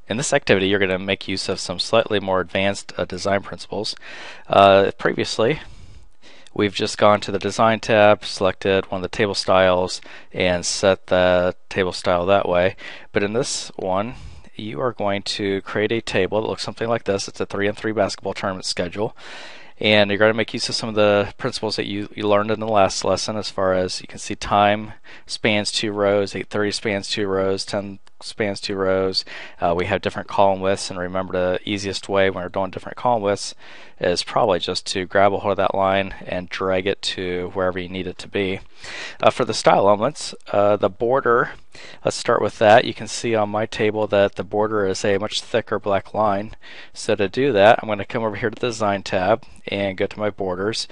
In this activity, you're going to make use of some slightly more advanced design principles. Previously, we've just gone to the Design tab, selected one of the table styles, and set the table style that way. But in this one, you are going to create a table that looks something like this. It's a 3-on-3 basketball tournament schedule. And you're going to make use of some of the principles that you learned in the last lesson, as far as you can see time spans 2 rows, 830 spans 2 rows, 10 spans 2 rows. We have different column widths, and remember the easiest way when we're doing different column widths is probably just to grab a hold of that line and drag it to wherever you need it to be. For the style elements, the border, let's start with that. You can see on my table that the border is a much thicker black line. So to do that, I'm going to come over here to the Design tab and go to my borders.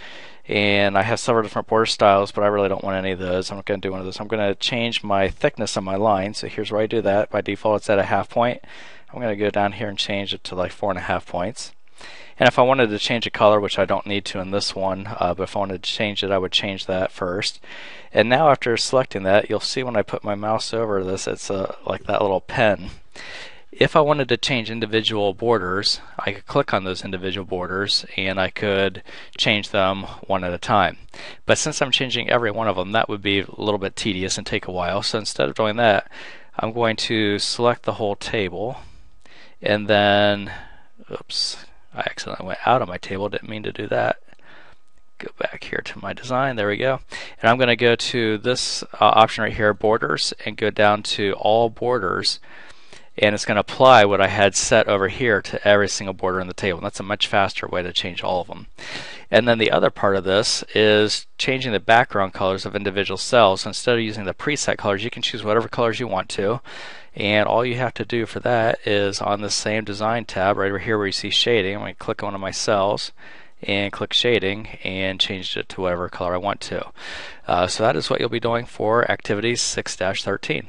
And I have several different border styles, but I really don't want any of those. I'm not going to do one of those. I'm going to change my thickness of my line. So here's where I do that. By default, it's at a 1/2 point. I'm going to go down here and change it to like 4.5 points. And if I wanted to change a color, which I don't need to in this one, but if I wanted to change it, I would change that first. And now after selecting that, you'll see when I put my mouse over this, it's like that little pen. If I wanted to change individual borders, I could click on those individual borders and I could change them one at a time. But since I'm changing every one of them, that would be a little bit tedious and take a while. So instead of doing that, I'm going to select the whole table, and then, oops, I accidentally went out of my table, didn't mean to do that. Go back here to my design, there we go. And I'm going to go to this option right here, borders, and go down to all borders. And it's going to apply what I had set over here to every single border in the table. And that's a much faster way to change all of them. And then the other part of this is changing the background colors of individual cells. So instead of using the preset colors, you can choose whatever colors you want to. And all you have to do for that is on the same Design tab right over here where you see shading, I'm going to click on one of my cells and click shading and change it to whatever color I want to. So that is what you'll be doing for activity 6-13.